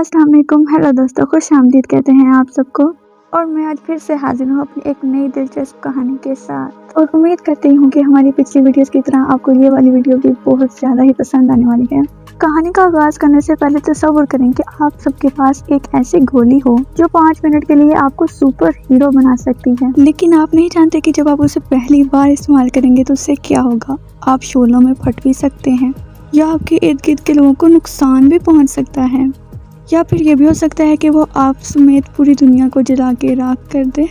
अस्सलाम वालेकुम। हेलो दोस्तों, खुश आमदीद कहते हैं आप सबको। और मैं आज फिर से हाजिर हूँ अपनी एक नई दिलचस्प कहानी के साथ और उम्मीद करती हूँ कि हमारी पिछली वीडियोस की तरह आपको ये वाली वीडियो भी बहुत ज़्यादा ही पसंद आने वाली है। कहानी का आगाज़ करने से पहले तसव्वुर करें कि आप सबके पास एक ऐसी गोली हो जो 5 मिनट के लिए आपको सुपर हीरो बना सकती है, लेकिन आप नहीं जानते कि जब आप उसे पहली बार इस्तेमाल करेंगे तो उससे क्या होगा। आप शोलों में फट भी सकते हैं या आपके इर्द गिर्द के लोगों को नुकसान भी पहुँच सकता है, या फिर ये भी हो सकता है कि वो आप समेत पूरी दुनिया को जला के राख कर दे,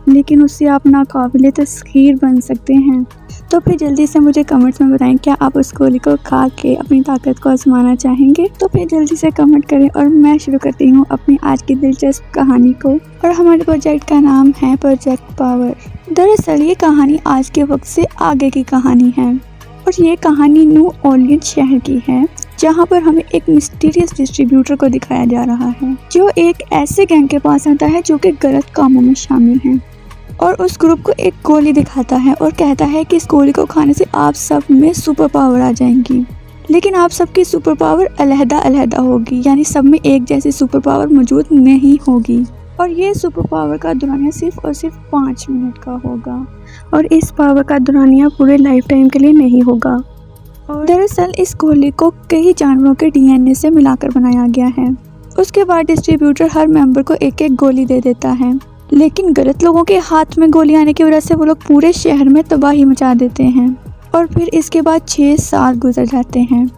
लेकिन उससे आप नाकाबिले तस्खीर बन सकते हैं। तो फिर जल्दी से मुझे कमेंट्स में बताएं, क्या आप उस गोली को खा के अपनी ताकत को आजमाना चाहेंगे? तो फिर जल्दी से कमेंट करें और मैं शुरू करती हूँ अपनी आज की दिलचस्प कहानी को। और हमारे प्रोजेक्ट का नाम है प्रोजेक्ट पावर। दरअसल ये कहानी आज के वक्त से आगे की कहानी है और ये कहानी न्यू ऑरलियंस शहर की है, जहाँ पर हमें एक मिस्टीरियस डिस्ट्रीब्यूटर को दिखाया जा रहा है जो एक ऐसे गैंग के पास आता है जो कि गलत कामों में शामिल है और उस ग्रुप को एक गोली दिखाता है और कहता है कि इस गोली को खाने से आप सब में सुपर पावर आ जाएंगी, लेकिन आप सबकी सुपर पावर अलहदा होगी, यानी सब में एक जैसी सुपर पावर मौजूद नहीं होगी। और ये सुपर पावर का दौरानिया सिर्फ और सिर्फ 5 मिनट का होगा और इस पावर का दौरानिया पूरे लाइफ टाइम के लिए नहीं होगा। और दरअसल इस गोली को कई जानवरों के डीएनए से मिलाकर बनाया गया है। उसके बाद डिस्ट्रीब्यूटर हर मेंबर को एक एक गोली दे देता है, लेकिन गलत लोगों के हाथ में गोली आने की वजह से वो लोग पूरे शहर में तबाही मचा देते हैं। और फिर इसके बाद 6 साल गुजर जाते हैं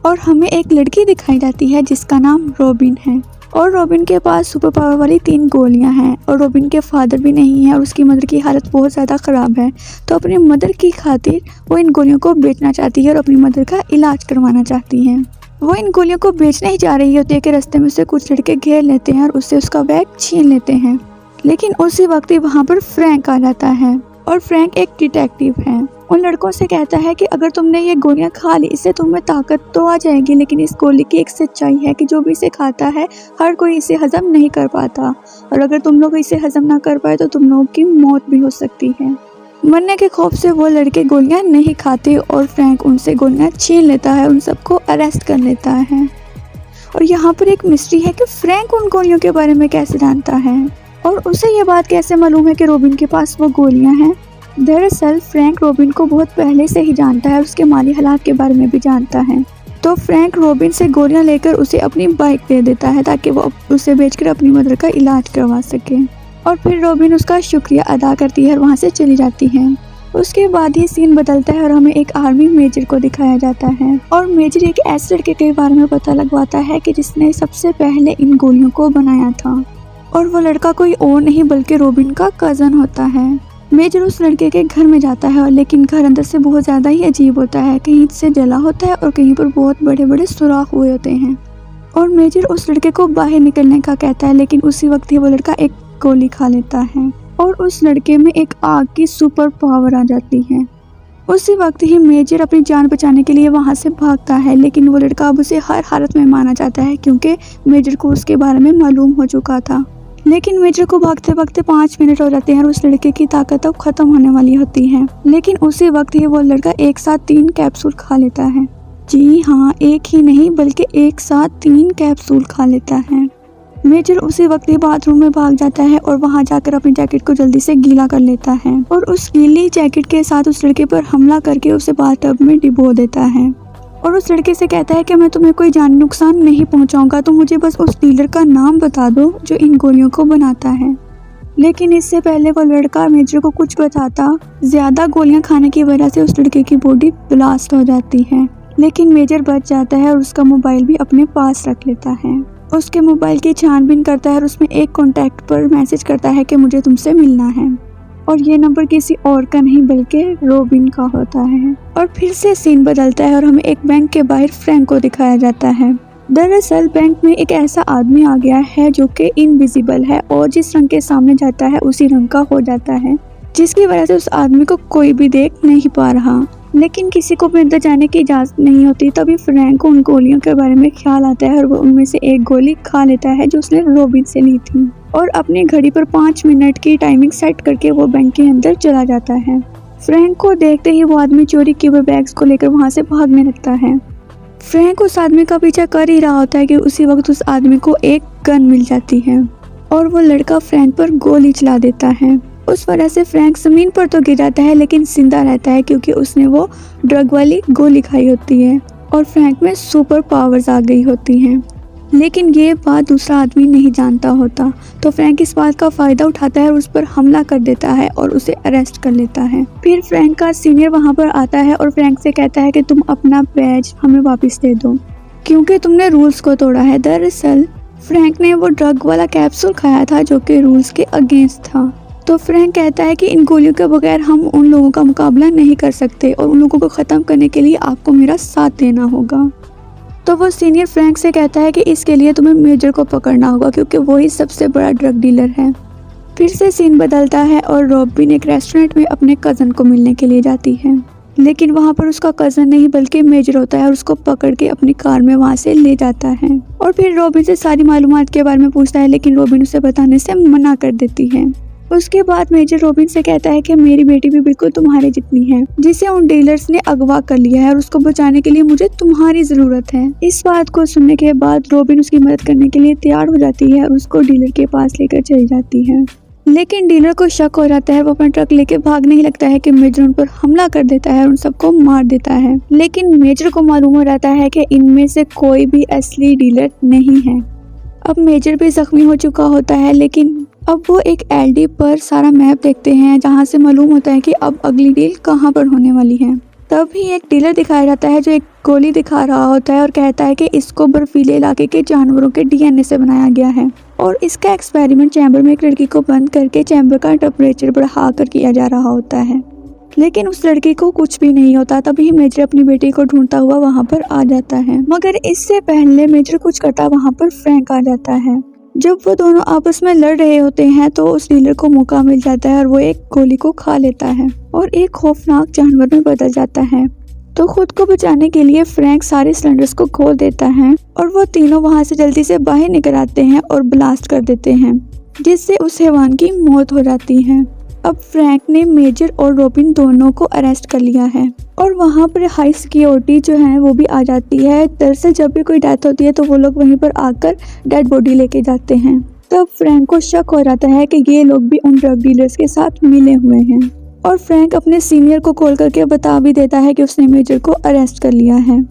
और हमें एक लड़की दिखाई जाती है जिसका नाम रॉबिन है। और रॉबिन के पास सुपर पावर वाली 3 गोलियां हैं और रॉबिन के फादर भी नहीं है और उसकी मदर की हालत बहुत ज़्यादा ख़राब है, तो अपनी मदर की खातिर वो इन गोलियों को बेचना चाहती है और अपनी मदर का इलाज करवाना चाहती है। वो इन गोलियों को बेचने ही जा रही होती है कि रास्ते में से कुछ लड़के घेर लेते हैं और उससे उसका बैग छीन लेते हैं, लेकिन उसी वक्त ही वहाँ पर फ्रैंक आ जाता है और फ्रैंक एक डिटेक्टिव है। उन लड़कों से कहता है कि अगर तुमने ये गोलियां खा ली इससे तुम्हें ताकत तो आ जाएगी, लेकिन इस गोली की एक सच्चाई है कि जो भी इसे खाता है हर कोई इसे हजम नहीं कर पाता, और अगर तुम लोग इसे हजम ना कर पाए तो तुम लोगों की मौत भी हो सकती है। मरने के खौफ से वो लड़के गोलियां नहीं खाते और फ्रैंक उनसे गोलियां छीन लेता है, उन सबको अरेस्ट कर लेता है। और यहाँ पर एक मिस्ट्री है कि फ्रैंक उन गोलियों के बारे में कैसे जानता है और उसे ये बात कैसे मालूम है कि रॉबिन के पास वो गोलियां हैं। दरअसल फ्रैंक रॉबिन को बहुत पहले से ही जानता है और उसके माली हालात के बारे में भी जानता है, तो फ्रैंक रॉबिन से गोलियां लेकर उसे अपनी बाइक दे देता है ताकि वो उसे बेचकर अपनी मदर का इलाज करवा सके। और फिर रॉबिन उसका शुक्रिया अदा करती है और वहाँ से चली जाती है। उसके बाद ही सीन बदलता है और हमें एक आर्मी मेजर को दिखाया जाता है और मेजर एक ऐसे लड़के के बारे में पता लगवाता है कि जिसने सबसे पहले इन गोलियों को बनाया था, और वो लड़का कोई और नहीं बल्कि रॉबिन का कज़न होता है। मेजर उस लड़के के घर में जाता है, लेकिन घर अंदर से बहुत ज़्यादा ही अजीब होता है, कहीं से जला होता है और कहीं पर बहुत बड़े बड़े सुराख हुए होते हैं। और मेजर उस लड़के को बाहर निकलने का कहता है, लेकिन उसी वक्त ही वो लड़का एक गोली खा लेता है और उस लड़के में एक आग की सुपर पावर आ जाती है। उसी वक्त ही मेजर अपनी जान बचाने के लिए वहाँ से भागता है, लेकिन वो लड़का अब उसे हर हालत में मारना चाहता है क्योंकि मेजर को उसके बारे में मालूम हो चुका था। लेकिन मेजर को भागते भागते 5 मिनट हो जाते हैं और उस लड़के की ताकत अब खत्म होने वाली होती है, लेकिन उसी वक्त ही वो लड़का एक साथ 3 कैप्सूल खा लेता है। जी हाँ, एक ही नहीं बल्कि एक साथ 3 कैप्सूल खा लेता है। मेजर उसी वक्त ही बाथरूम में भाग जाता है और वहाँ जाकर अपनी जैकेट को जल्दी से गीला कर लेता है और उस गीली जैकेट के साथ उस लड़के पर हमला करके उसे बाथटब में डिबो देता है और उस लड़के से कहता है कि मैं तुम्हें कोई जान नुकसान नहीं पहुंचाऊंगा, तो मुझे बस उस डीलर का नाम बता दो जो इन गोलियों को बनाता है। लेकिन इससे पहले वो लड़का मेजर को कुछ बताता, ज़्यादा गोलियां खाने की वजह से उस लड़के की बॉडी ब्लास्ट हो जाती है, लेकिन मेजर बच जाता है और उसका मोबाइल भी अपने पास रख लेता है। उसके मोबाइल की छानबीन करता है और उसमें एक कॉन्टैक्ट पर मैसेज करता है कि मुझे तुमसे मिलना है, और ये नंबर किसी और का नहीं बल्कि रॉबिन का होता है। और फिर से सीन बदलता है और हमें एक बैंक के बाहर फ्रैंक को दिखाया जाता है। दरअसल बैंक में एक ऐसा आदमी आ गया है जो कि इनविजिबल है और जिस रंग के सामने जाता है उसी रंग का हो जाता है, जिसकी वजह से उस आदमी को कोई भी देख नहीं पा रहा, लेकिन किसी को भी अंदर जाने की इजाज़त नहीं होती। तभी फ्रैंक को उन गोलियों के बारे में ख्याल आता है और वो उनमें से एक गोली खा लेता है जो उसने रॉबिन से ली थी और अपनी घड़ी पर 5 मिनट की टाइमिंग सेट करके वो बैंक के अंदर चला जाता है। फ्रैंक को देखते ही वो आदमी चोरी किए हुए बैग्स को लेकर वहाँ से भागने लगता है। फ्रैंक उस आदमी का पीछा कर ही रहा होता है कि उसी वक्त उस आदमी को एक गन मिल जाती है और वो लड़का फ्रैंक पर गोली चला देता है। उस वजह से फ्रैंक जमीन पर तो गिर जाता है लेकिन जिंदा रहता है क्योंकि उसने वो ड्रग वाली गोली खाई होती है और फ्रैंक में सुपर पावर्स आ गई होती हैं। लेकिन ये बात दूसरा आदमी नहीं जानता होता, तो फ्रैंक इस बात का फायदा उठाता है और उस पर हमला कर देता है और उसे अरेस्ट कर लेता है। फिर फ्रैंक का सीनियर वहाँ पर आता है और फ्रैंक से कहता है कि तुम अपना बैज हमें वापस दे दो क्योंकि तुमने रूल्स को तोड़ा है। दरअसल फ्रैंक ने वो ड्रग वाला कैप्सूल खाया था जो कि रूल्स के अगेंस्ट था। तो फ्रैंक कहता है कि इन गोलियों के बगैर हम उन लोगों का मुकाबला नहीं कर सकते और उन लोगों को ख़त्म करने के लिए आपको मेरा साथ देना होगा। तो वो सीनियर फ्रैंक से कहता है कि इसके लिए तुम्हें मेजर को पकड़ना होगा क्योंकि वही सबसे बड़ा ड्रग डीलर है। फिर से सीन बदलता है और रॉबिन एक रेस्टोरेंट में अपने कज़न को मिलने के लिए जाती है, लेकिन वहाँ पर उसका कज़न नहीं बल्कि मेजर होता है और उसको पकड़ के अपनी कार में वहाँ से ले जाता है और फिर रॉबिन से सारी मालूमात के बारे में पूछता है, लेकिन रॉबिन उसे बताने से मना कर देती है। उसके बाद मेजर रॉबिन से कहता है कि मेरी बेटी भी बिल्कुल तुम्हारे जितनी है, जिसे उन डीलर्स ने अगवा कर लिया है और उसको बचाने के लिए मुझे तुम्हारी जरूरत है। इस बात को सुनने के बाद रॉबिन उसकी मदद करने के लिए तैयार हो जाती है और उसको डीलर के पास लेकर चली जाती है। लेकिन डीलर को शक हो जाता है, वो अपना ट्रक लेके भागने ही लगता है कि मेजर उन पर हमला कर देता है और उन सबको मार देता है। लेकिन मेजर को मालूम हो जाता है कि इनमें से कोई भी असली डीलर नहीं है। अब मेजर भी जख्मी हो चुका होता है, लेकिन अब वो एक एलडी पर सारा मैप देखते हैं जहाँ से मालूम होता है कि अब अगली डील कहाँ पर होने वाली है। तभी एक डीलर दिखाया जाता है जो एक गोली दिखा रहा होता है और कहता है कि इसको बर्फीले इलाके के जानवरों के डीएनए से बनाया गया है और इसका एक्सपेरिमेंट चैम्बर में एक लड़की को बंद करके चैम्बर का टेम्परेचर बढ़ा कर किया जा रहा होता है। लेकिन उस लड़की को कुछ भी नहीं होता। तभी मेजर अपनी बेटी को ढूंढता हुआ वहाँ पर आ जाता है, मगर इससे पहले मेजर कुछ करता वहाँ पर फ्रैंक आ जाता है। जब वो दोनों आपस में लड़ रहे होते हैं तो उस डीलर को मौका मिल जाता है और वो एक गोली को खा लेता है और एक खौफनाक जानवर में बदल जाता है। तो खुद को बचाने के लिए फ्रैंक सारे सिलेंडर्स को खोल देता है और वो तीनों वहाँ से जल्दी से बाहर निकल आते हैं और ब्लास्ट कर देते हैं, जिससे उस हैवान की मौत हो जाती है। अब फ्रैंक ने मेजर और रॉबिन दोनों को अरेस्ट कर लिया है और वहाँ पर हाई सिक्योरिटी जो है वो भी आ जाती है। दरअसल जब भी कोई डेथ होती है तो वो लोग वहीं पर आकर डेड बॉडी लेके जाते हैं। तब फ्रैंक को शक हो जाता है कि ये लोग भी उन ड्रग डीलर्स के साथ मिले हुए हैं और फ्रैंक अपने सीनियर को कॉल करके बता भी देता है कि उसने मेजर को अरेस्ट कर लिया है।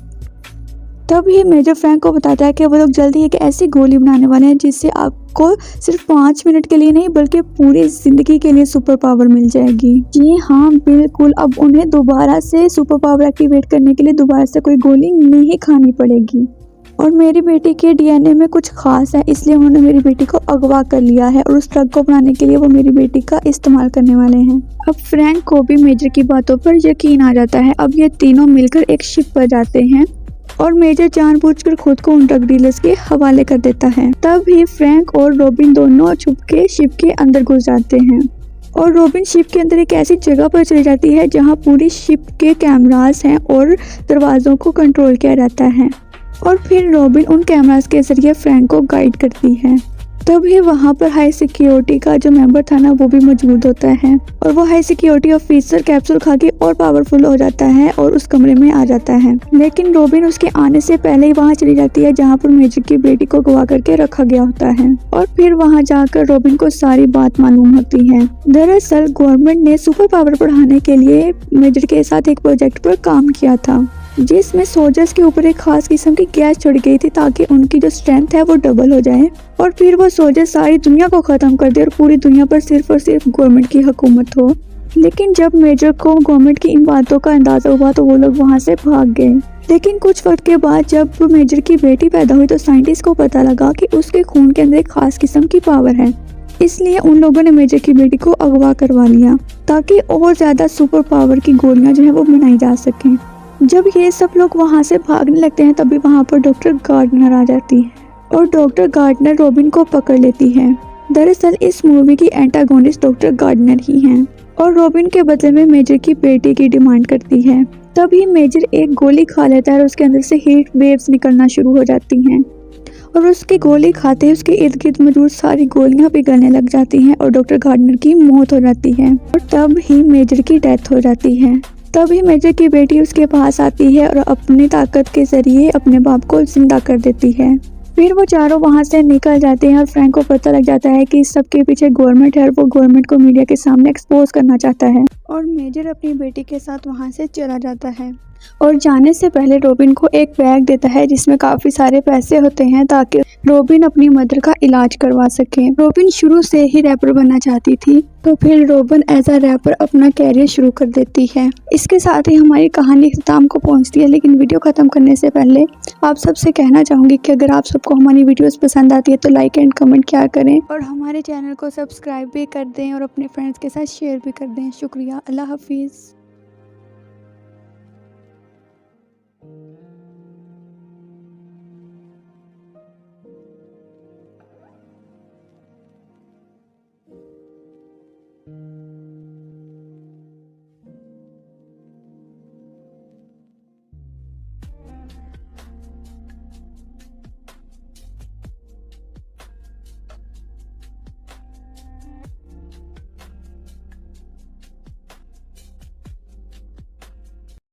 तब ये मेजर फ्रैंक को बताता है कि वो लोग जल्दी एक ऐसी गोली बनाने वाले हैं जिससे आपको सिर्फ 5 मिनट के लिए नहीं बल्कि पूरी जिंदगी के लिए सुपर पावर मिल जाएगी। जी हाँ, बिल्कुल। अब उन्हें दोबारा से सुपर पावर एक्टिवेट करने के लिए दोबारा से कोई गोली नहीं खानी पड़ेगी और मेरी बेटी के डीएनए में कुछ खास है, इसलिए उन्होंने मेरी बेटी को अगवा कर लिया है और उस ड्रग को बनाने के लिए वो मेरी बेटी का इस्तेमाल करने वाले हैं। अब फ्रैंक को भी मेजर की बातों पर यकीन आ जाता है। अब ये तीनों मिलकर एक शिप पर जाते हैं और मेजर जानबूझकर खुद को उन ड्रग डीलर्स के हवाले कर देता है। तभी फ्रैंक और रॉबिन दोनों छुपके शिप के अंदर घुस जाते हैं और रॉबिन शिप के अंदर एक ऐसी जगह पर चली जाती है जहां पूरी शिप के कैमरास हैं और दरवाजों को कंट्रोल किया जाता है और फिर रॉबिन उन कैमरास के जरिए फ्रैंक को गाइड करती है। तभी वहाँ पर हाई सिक्योरिटी का जो मेंबर था ना वो भी मौजूद होता है और वो हाई सिक्योरिटी ऑफिसर कैप्सूल खा के और पावरफुल हो जाता है और उस कमरे में आ जाता है। लेकिन रॉबिन उसके आने से पहले ही वहाँ चली जाती है जहाँ पर मेजर की बेटी को गवा करके रखा गया होता है और फिर वहाँ जाकर रॉबिन को सारी बात मालूम होती है। दरअसल गवर्नमेंट ने सुपर पावर बढ़ाने के लिए मेजर के साथ एक प्रोजेक्ट पर काम किया था जिसमें सोल्जर्स के ऊपर एक खास किस्म की गैस छोड़ी गई थी ताकि उनकी जो स्ट्रेंथ है वो डबल हो जाए और फिर वो सोल्जर सारी दुनिया को खत्म कर दे और पूरी दुनिया पर सिर्फ और सिर्फ गवर्नमेंट की हुकूमत हो। लेकिन जब मेजर को गवर्नमेंट की इन बातों का अंदाजा हुआ तो वो लोग वहाँ से भाग गए। लेकिन कुछ वक्त के बाद जब मेजर की बेटी पैदा हुई तो साइंटिस्ट को पता लगा कि उसके खून के अंदर एक खास किस्म की पावर है, इसलिए उन लोगों ने मेजर की बेटी को अगवा करवा लिया ताकि और ज्यादा सुपर पावर की गोलियां जो है वो बनाई जा सकें। जब ये सब लोग वहाँ से भागने लगते हैं तभी वहाँ पर डॉक्टर गार्डनर आ जाती है और डॉक्टर गार्डनर रॉबिन को पकड़ लेती है। दरअसल इस मूवी की एंटागोनिस्ट डॉक्टर गार्डनर ही हैं और रॉबिन के बदले में मेजर की बेटी की डिमांड करती है। तभी मेजर एक गोली खा लेता है और उसके अंदर से हीट वेव्स निकलना शुरू हो जाती हैं और उसकी गोली खाते ही उसके इर्द गिर्द मौजूद सारी गोलियां पिघलने लग जाती हैं और डॉक्टर गार्डनर की मौत हो जाती है और तब ही मेजर की डेथ हो जाती है। तभी मेजर की बेटी उसके पास आती है और अपनी ताकत के जरिए अपने बाप को जिंदा कर देती है। फिर वो चारों वहां से निकल जाते हैं और फ्रैंक को पता लग जाता है कि इस सब के पीछे गवर्नमेंट है और वो गवर्नमेंट को मीडिया के सामने एक्सपोज करना चाहता है। और मेजर अपनी बेटी के साथ वहां से चला जाता है और जाने से पहले रॉबिन को एक बैग देता है जिसमें काफी सारे पैसे होते हैं ताकि रॉबिन अपनी मदर का इलाज करवा सके। रॉबिन शुरू से ही रैपर बनना चाहती थी, तो फिर रॉबिन एज अ रैपर अपना कैरियर शुरू कर देती है। इसके साथ ही हमारी कहानी इख्तिताम को पहुंचती है, लेकिन वीडियो खत्म करने से पहले आप सबसे कहना चाहूंगी कि अगर आप सबको हमारी वीडियोस पसंद आती है तो लाइक एंड कमेंट क्या करें और हमारे चैनल को सब्सक्राइब भी कर दें और अपने फ्रेंड्स के साथ शेयर भी कर दें। शुक्रिया। अल्लाह हाफिज़।